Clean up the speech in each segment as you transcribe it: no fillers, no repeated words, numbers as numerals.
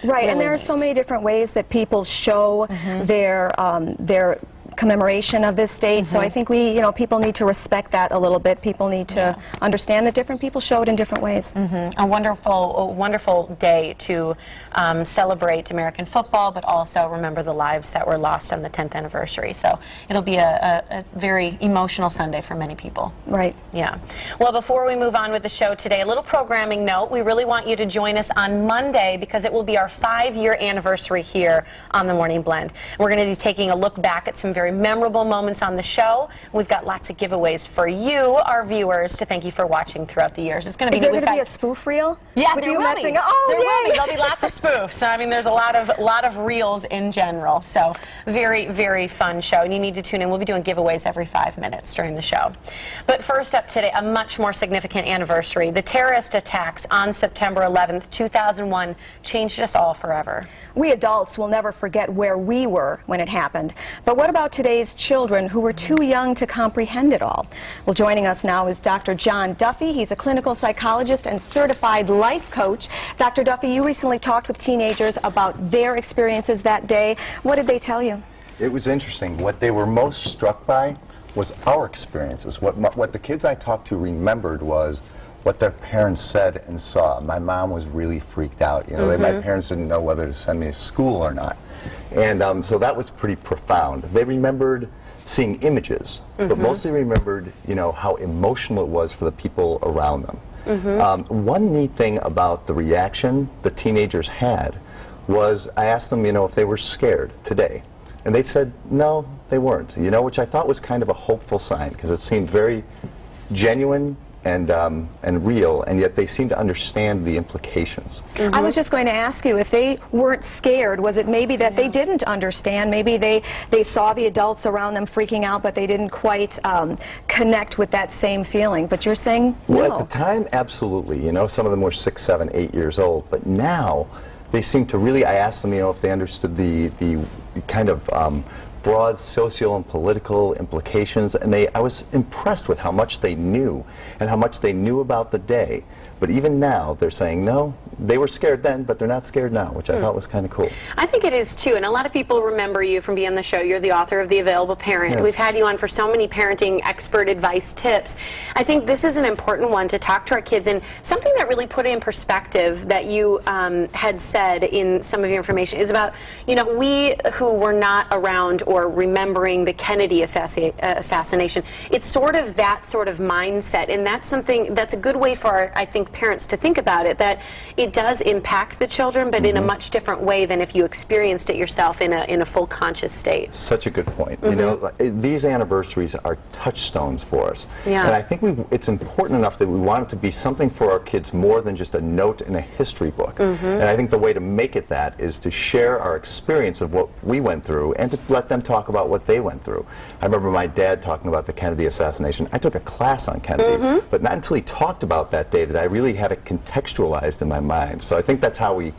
Right, and there are so many different ways that people show their commemoration of this date. So I think people need to respect that a little bit. People need to understand that different people show it in different ways. A wonderful day to celebrate American football, but also remember the lives that were lost on the 10th anniversary. So it'll be a very emotional Sunday for many people. Right. Yeah. Well, before we move on with the show today, a little programming note. We really want you to join us on Monday because it will be our 5-year anniversary here on the Morning Blend. We're going to be taking a look back at some very memorable moments on the show. We've got lots of giveaways for you, our viewers, to thank you for watching throughout the years. It's going to be. Is there going to be a spoof reel? Yeah, there will be. Oh, there will yay. be. There'll be lots of spoofs. I mean, there's a lot of reels in general. So very fun show, and you need to tune in. We'll be doing giveaways every 5 minutes during the show. But first up today, a much more significant anniversary. The terrorist attacks on September 11th, 2001 changed us all forever. We adults will never forget where we were when it happened. But what about today's children who were too young to comprehend it all? Well, joining us now is Dr. John Duffy. He's a clinical psychologist and certified life coach. Dr. Duffy, you recently talked with teenagers about their experiences that day. What did they tell you? It was interesting. What they were most struck by was our experiences. What the kids I talked to remembered was what their parents said and saw. My mom was really freaked out. You know, my parents didn't know whether to send me to school or not. And so that was pretty profound. They remembered seeing images, but mostly remembered, how emotional it was for the people around them. One neat thing about the reaction the teenagers had was I asked them, if they were scared today. And they said, no, they weren't, which I thought was kind of a hopeful sign because it seemed very genuine and real, and yet they seem to understand the implications. I was just going to ask you, if they weren't scared, was it maybe that they didn't understand? Maybe they saw the adults around them freaking out, but they didn't quite connect with that same feeling. But you're saying no. Well, at the time, absolutely. Some of them were 6, 7, 8 years old, but now they seem to really, I asked them, if they understood the kind of broad social and political implications, and I was impressed with how much they knew and how much they knew about the day. But even now, they're saying, no, they were scared then, but they're not scared now, which I thought was kind of cool. I think it is, too, and a lot of people remember you from being on the show. You're the author of The Available Parent. Yes. We've had you on for so many parenting expert advice tips. I think this is an important one to talk to our kids, and something that really put it in perspective that you had said in some of your information is about, we who were not around or remembering the Kennedy assassination, it's sort of that sort of mindset, and that's something that's a good way for, I think, parents to think about it, that it does impact the children, but in a much different way than if you experienced it yourself in a full conscious state. Such a good point. These anniversaries are touchstones for us. Yeah. And I think it's important enough that we want it to be something for our kids more than just a note in a history book. And I think the way to make it that is to share our experience of what we went through and to let them talk about what they went through. I remember my dad talking about the Kennedy assassination. I took a class on Kennedy, but not until he talked about that day did I really have it contextualized in my mind. So I think that's how we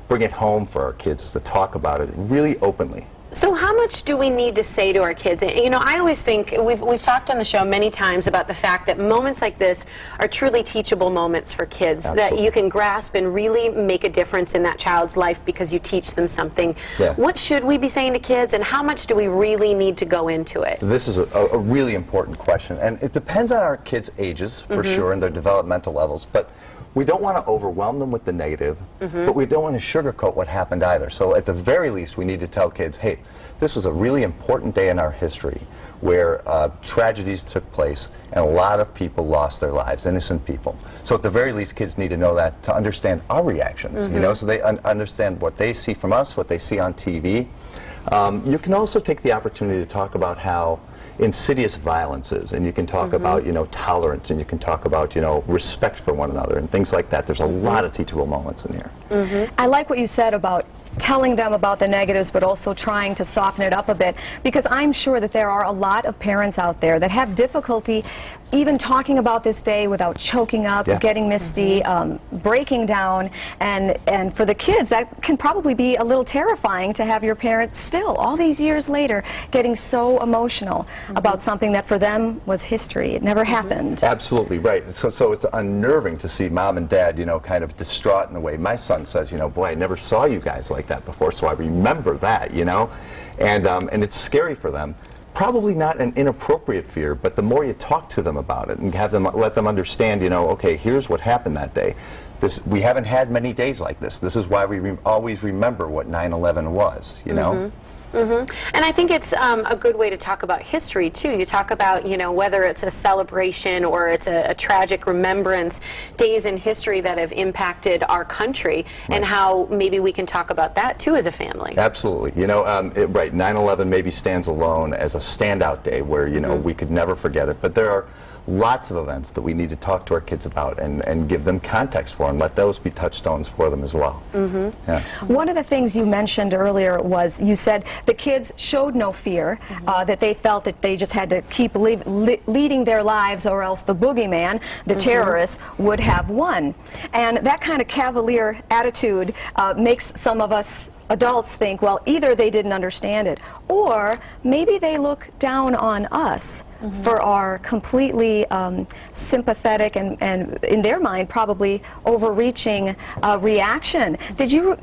bring it home for our kids, to talk about it really openly. So how much do we need to say to our kids? And, I always think, we've talked on the show many times about the fact that moments like this are truly teachable moments for kids. Absolutely. That you can grasp and really make a difference in that child's life because you teach them something. Yeah. What should we be saying to kids, and how much do we really need to go into it? This is a really important question, and it depends on our kids' ages, for sure, and their developmental levels. But we don't want to overwhelm them with the negative, but we don't want to sugarcoat what happened either. So at the very least, we need to tell kids, hey, this was a really important day in our history where tragedies took place and a lot of people lost their lives, innocent people. So at the very least, kids need to know that to understand our reactions, so they understand what they see from us, what they see on TV. You can also take the opportunity to talk about how insidious violence is, and you can talk about, tolerance, and you can talk about, respect for one another and things like that. There's a lot of teachable moments in here. I like what you said about telling them about the negatives, but also trying to soften it up a bit, because I'm sure that there are a lot of parents out there that have difficulty even talking about this day without choking up, getting misty, breaking down, and for the kids that can probably be a little terrifying to have your parents still, all these years later, getting so emotional about something that for them was history. It never happened. Absolutely right. So it's unnerving to see mom and dad, kind of distraught in a way. My son says, boy, I never saw you guys like that before, so I remember that, and it's scary for them. Probably not an inappropriate fear, but the more you talk to them about it and let them understand, okay, here's what happened that day. We haven't had many days like this. This is why we always remember what 9/11 was, And I think it's a good way to talk about history, too. You talk about, whether it's a celebration or it's a tragic remembrance, days in history that have impacted our country, and how maybe we can talk about that, too, as a family. Absolutely. Right, 9/11 maybe stands alone as a standout day where, we could never forget it, but there are lots of events that we need to talk to our kids about and give them context for, and let those be touchstones for them as well. One of the things you mentioned earlier was you said the kids showed no fear, that they felt that they just had to keep leading their lives, or else the boogeyman, the terrorists, would have won. And that kind of cavalier attitude makes some of us adults think, well, either they didn't understand it, or maybe they look down on us for our completely sympathetic and in their mind probably overreaching reaction. Did you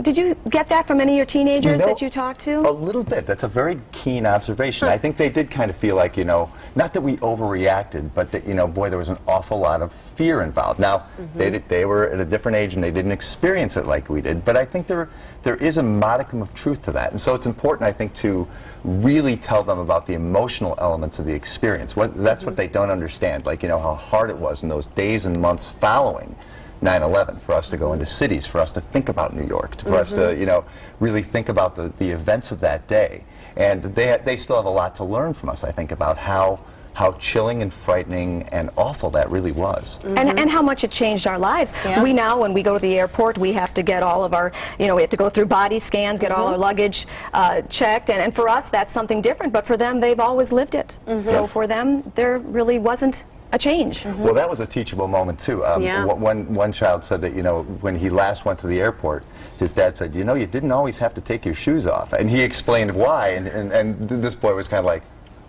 get that from any of your teenagers that you talked to? A little bit. That's a very keen observation. I think they did kind of feel like, not that we overreacted, but that, boy, there was an awful lot of fear involved. Now, they were at a different age and they didn't experience it like we did, but I think there is a modicum of truth to that. And so it's important, I think, to really tell them about the emotional elements of the experience. That's what they don't understand, like, how hard it was in those days and months following 9/11 for us to go into cities, for us to think about New York, for us to, really think about the events of that day. And they still have a lot to learn from us, I think, about how chilling and frightening and awful that really was. And how much it changed our lives. We now, when we go to the airport, we have to get all of our, we have to go through body scans, get all our luggage checked, and for us that's something different, but for them they've always lived it. So for them there really wasn't a change. Well, that was a teachable moment too. One child said that, when he last went to the airport, his dad said, you didn't always have to take your shoes off, and he explained why, and this boy was kind of like,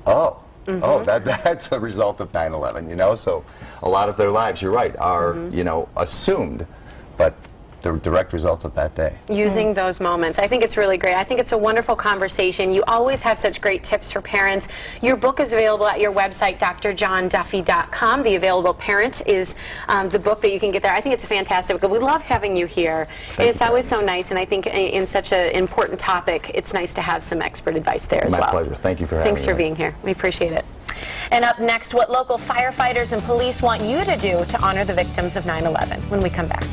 oh. Oh, that's a result of 9/11, so a lot of their lives, you're right, are, assumed, but the direct result of that day. Using those moments. I think it's really great. I think it's a wonderful conversation. You always have such great tips for parents. Your book is available at your website, drjohnduffy.com. The Available Parent is the book that you can get there. I think it's a fantastic book. We love having you here. It's always so nice, and I think in such an important topic, it's nice to have some expert advice there as well. My pleasure. Thank you for having me. Thanks for being here. We appreciate it. And up next, what local firefighters and police want you to do to honor the victims of 9/11 when we come back.